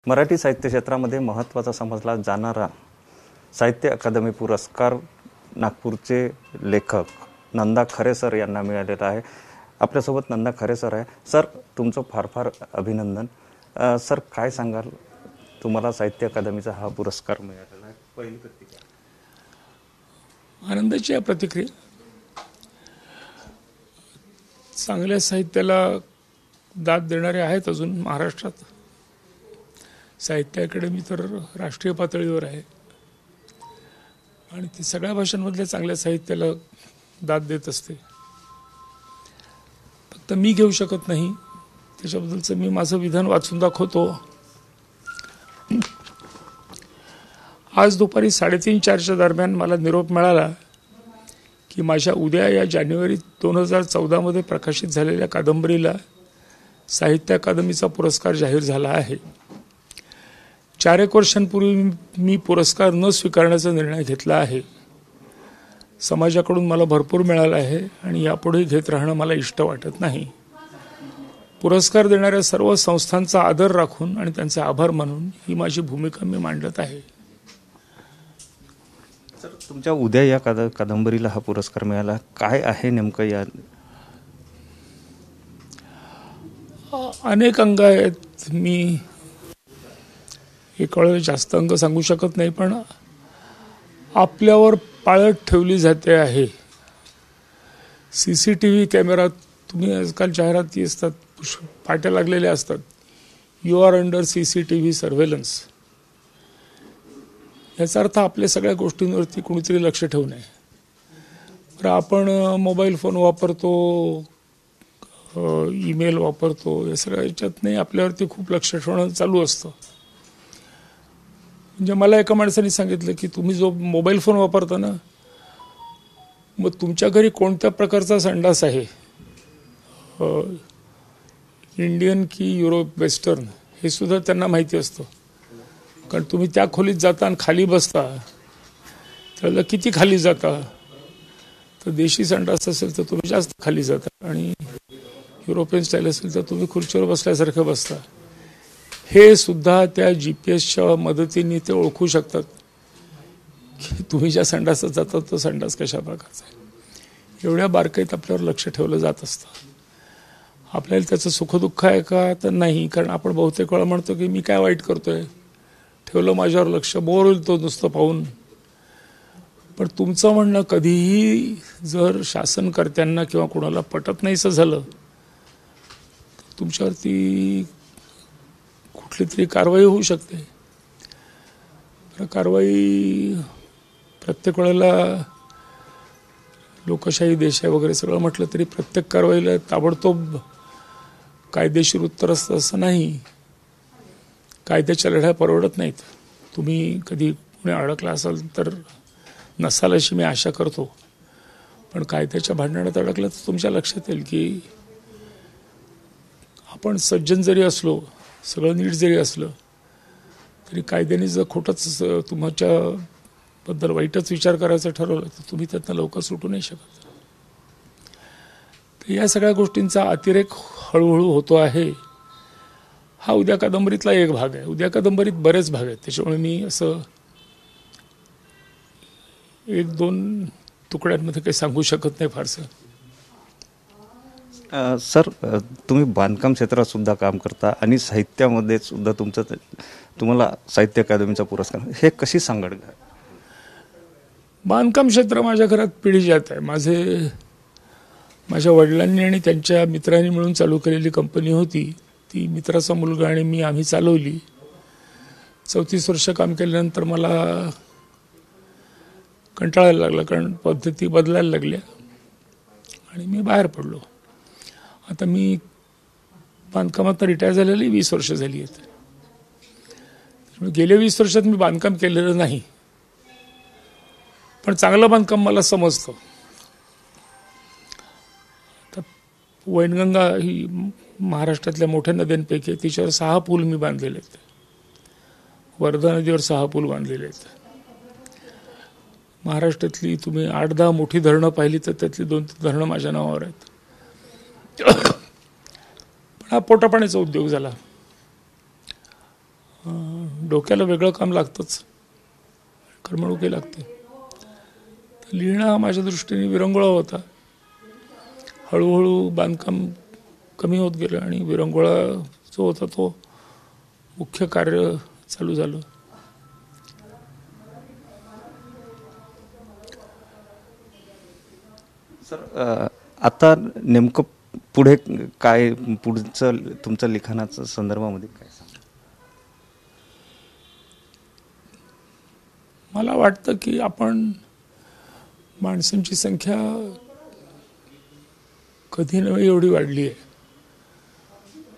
मराठी साहित्य क्षेत्रामध्ये महत्त्वाचा समजला जाणारा साहित्य अकादमी पुरस्कार नागपूरचे लेखक नंदा खरे सर यांना मिळालेला आहे. आपल्यासोबत नंदा खरे सर आहे. सर, तुमचं फार फार अभिनंदन. सर, काय सांगाल, तुम्हाला साहित्य अकादमीचा हा पुरस्कार मिळालेला आहे, पहिली प्रतिक्रिया? आनंदाची आहे प्रतिक्रिया. चांगल्या साहित्याला दाद देणारे आहेत अजून महाराष्ट्रात. साहित्य अकादमी तर राष्ट्रीय पातळीवर आहे आणि ती सगळ्या भाषांमधल्या चांगल्या साहित्याला दाद देत असते. फक्त मी घेऊ शकत नाही, त्याच्याबद्दलचं मी माझं विधान वाचून दाखवतो. आज दुपारी 3:30-4च्या दरम्यान मला निरोप मिळाला की माझ्या उद्या या जानेवारी 2014 मध्ये प्रकाशित झालेल्या कादंबरीला साहित्य अकादमीचा पुरस्कार जाहीर झाला आहे. 4 वर्षांपूर्वी मी पुरस्कार न स्वीकारण्याचा निर्णय घेतला आहे. समाजाकडून मला भरपूर मिळाला आहे आणि यापुढे घेत राहणं मला इष्ट वाटत नाही. पुरस्कार देणाऱ्या सर्व संस्थांचा आदर राखून आणि त्यांचे आभार मानून ही माझी भूमिका मी मांडत आहे. सर, तुमच्या उद्या या कादंबरीला हा पुरस्कार मिळाला, काय आहे नेमकं या? अनेक अंग आहेत. मी एक वेळ जास्त अंग सांगू शकत नाही, पण आपल्यावर पाळत ठेवली जाते आहे. CCTV कॅमेरा, तुम्ही आजकाल जाहिराती असतात, पाट्या लागलेल्या असतात, you are under CCTV surveillance. याचा अर्थ आपल्या सगळ्या गोष्टींवरती कोणीतरी लक्ष ठेवू नये. तर आपण मोबाईल फोन वापरतो, ईमेल वापरतो, या सगळ्या याच्यात नाही आपल्यावरती खूप लक्ष ठेवणं चालू असतं. म्हणजे मला एका माणसाने सांगितलं की तुम्ही जो मोबाईल फोन वापरता ना, मग तुमच्या घरी कोणत्या प्रकारचा संडास आहे, इंडियन की युरोप वेस्टर्न, हे सुद्धा त्यांना माहिती असतं. कारण तुम्ही त्या खोलीत जाता आणि खाली बसता, त्याला किती खाली जाता. तर देशी संडास असेल तर तुम्ही जास्त खाली जाता आणि युरोपियन स्टाईल असेल तर तुम्ही खुर्चीवर बसल्यासारखं बसता. हे सुद्धा त्या GPS मदतीने ते ओळखू शकतात की तुम्ही ज्या संडासात जातात तो संडास कशा प्रकारचा आहे. एवढ्या बारकाईत आपल्यावर लक्ष ठेवलं जात असतं. आपल्याला त्याचं सुखदुःख आहे का, तर नाही. कारण आपण बहुतेक वेळा म्हणतो की मी काय वाईट करतोय, ठेवलं माझ्यावर लक्ष, बोर होईल तो नुसतं पाहून. पण तुमचं म्हणणं कधीही जर शासनकर्त्यांना किंवा कोणाला पटत नाहीसं झालं, तुमच्यावरती कुठली तरी कारवाई होऊ शकते. कारवाई प्रत्येक वेळेला, लोकशाही देश आहे वगैरे सगळं म्हटलं तरी प्रत्येक कारवाईला ताबडतोब कायदेशीर उत्तर असतं असं नाही. कायद्याच्या लढ्या परवडत नाहीत. तुम्ही कधी पुणे अडकला असाल तर नसाल अशी मी आशा करतो. पण कायद्याच्या भांडणात अडकलं तर तुमच्या लक्षात येईल की आपण सज्जन जरी असलो, सगळं नीट जरी असलं, तरी कायद्याने जर खोटंच तुमच्याबद्दल वाईटच विचार करायचं ठरवलं तर तुम्ही त्यातनं लवकर सुटू नाही शकत. तर या सगळ्या गोष्टींचा अतिरेक हळूहळू होतो आहे. हा उद्या कादंबरीतला एक भाग आहे. उद्या कादंबरीत बरेच भाग आहेत, त्याच्यामुळे मी असं 1-2 तुकड्यांमध्ये काही सांगू शकत नाही फारसं. सर, तुम्ही बांधकाम क्षेत्रात सुद्धा काम करता आणि साहित्यामध्ये सुद्धा तुम्हाला साहित्य अकादमीचा पुरस्कार, हे कशी सांगड? बांधकाम क्षेत्र माझ्या घरात पिढीजात आहे. माझ्या वडिलांनी आणि त्यांच्या मित्रांनी मिळून चालू केलेली कंपनी होती. ती मित्राचा मुलगा आणि आम्ही चालवली. 34 वर्ष काम केल्यानंतर मला कंटाळायला लागला, कारण पद्धती बदलायला लागल्या आणि मी बाहेर पडलो. आता मी बांधकामात रिटायर झालेली 20 वर्ष झाली आहेत. गेल्या 20 वर्षात मी बांधकाम केलेलं नाही, पण चांगलं बांधकाम मला समजतं. आता वैनगंगा ही महाराष्ट्रातल्या मोठ्या नद्यांपैकी, तिच्यावर 6 पूल मी बांधलेले आहेत. वर्धा नदीवर 6 पूल बांधलेले आहेत. महाराष्ट्रातली तुम्ही 8-10 मोठी धरणं पाहिली तर त्यातली 2-3 धरणं माझ्या नावावर आहेत. पण हा पोटापाण्याचा उद्योग झाला. डोक्याला वेगळं काम लागतंच, करमणुकी लागते. तर लिहिणं हा माझ्या दृष्टीने विरंगुळा होता. हळूहळू बांधकाम कमी होत गेलं आणि विरंगुळा जो होता तो मुख्य कार्य चालू झालं. सर, आता नेमकं पुढे काय, पुढचं तुमचं लिखाणाच्या संदर्भामध्ये काय सांगा? मला वाटतं की आपण माणसांची संख्या कधी नव्हे एवढी वाढली आहे.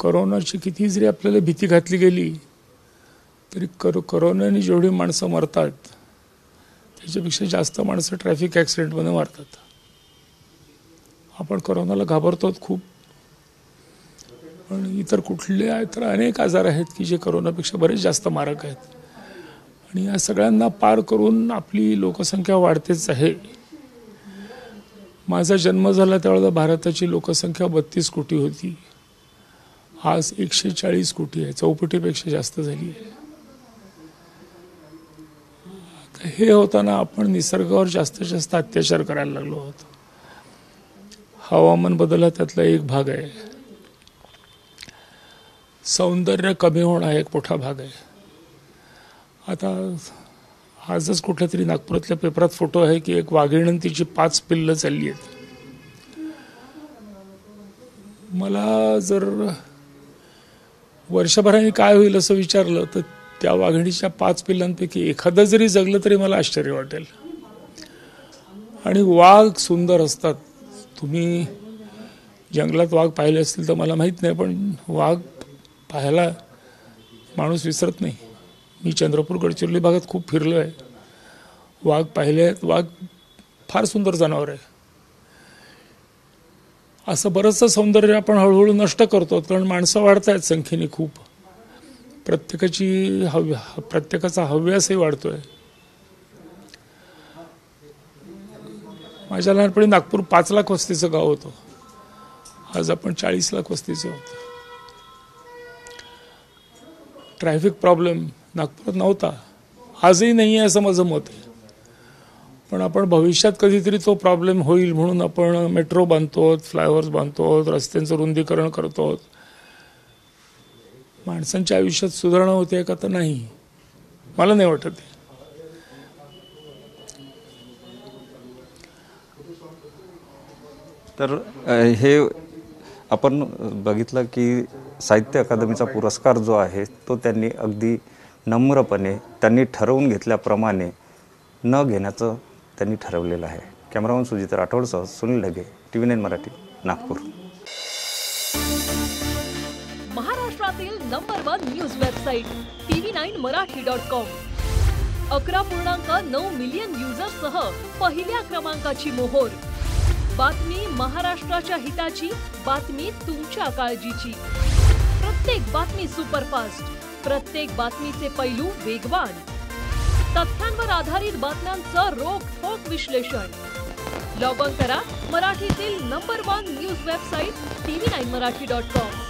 करोनाची किती जरी आपल्याला भीती घातली गेली तरी करोनाने जेवढी माणसं मरतात त्याच्यापेक्षा जास्त माणसं ट्रॅफिक ॲक्सिडेंटमध्ये मरतात. आपण करोनाला घाबरतो खूप, पण इतर कुठले तर अनेक आजार आहेत की जे करोनापेक्षा बरेच जास्त मारक आहेत. आणि या सगळ्यांना पार करून आपली लोकसंख्या वाढतेच आहे. माझा जन्म झाला त्यावेळेला भारताची लोकसंख्या 32 कोटी होती. आज 140 कोटी आहे, चौपटीपेक्षा जास्त झाली आहे. हे होताना आपण निसर्गावर जास्तीत जास्त अत्याचार करायला लागलो आहोत. हवामान बदल हा त्यातला एक भाग आहे. सौंदर्य कमी होणं हा एक मोठा भाग आहे. आता आजच कुठल्या तरी नागपुरातल्या पेपरात फोटो आहे की एक वाघीण आणि तिची 5 पिल्लं चालली आहेत. मला जर वर्षभराने काय होईल असं विचारलं तर त्या वाघिणीच्या 5 पिल्लांपैकी एखादं जरी जगलं तरी मला आश्चर्य वाटेल. आणि वाघ सुंदर असतात. तुम्ही जंगलात वाघ पाहिले असतील तर मला माहीत नाही, पण वाघ पाहायला माणूस विसरत नाही. मी चंद्रपूर गडचिरोली भागात खूप फिरलो आहे, वाघ पाहिले आहेत. वाघ फार सुंदर जनावर आहे. असं बरंचसं सौंदर्य आपण हळूहळू नष्ट करतो, कारण माणसं वाढत आहेत संख्येने खूप. प्रत्येकाचा हव्यासही वाढतोय. माझ्या लहानपणी नागपूर 5 लाख वस्तीचं गाव होतं. आज आपण 40 लाख वस्तीचं होतं. ट्रॅफिक प्रॉब्लेम नागपुरात नव्हता, आजही नाही आहे असं माझं मत आहे. पण आपण भविष्यात कधीतरी तो प्रॉब्लेम होईल म्हणून आपण मेट्रो बांधतो, फ्लायओव्हर्स बांधतो, रस्त्यांचं रुंदीकरण करतो. माणसांच्या आयुष्यात सुधारणा होते का तर नाही, मला नाही वाटत. तर हे आपण बघितलं की साहित्य अकादमीचा पुरस्कार जो आहे तो त्यांनी अगदी नम्रपणे त्यांनी ठरवून घेतल्याप्रमाणे न घेण्याचं त्यांनी ठरवलेलं आहे. कॅमेरामन सुजित राठोडसह सुनील ढगे, TV9 मराठी, नागपूर. महाराष्ट्रातील number 1 news website tv9marathi.com 11.9 million युजर्ससह पहिल्या क्रमांकाची मोहोर. बातमी महाराष्ट्राच्या हिताची, बातमी तुमच्या काळजीची. प्रत्येक बातमी सुपरफास्ट, प्रत्येक बातमीचे पैलू वेगवान, तथ्यांवर आधारित बातम्यांचं रोखठोक विश्लेषण. लॉग ऑन करा मराठीतील नंबर 1 न्यूज वेबसाईट tv9marathi.com.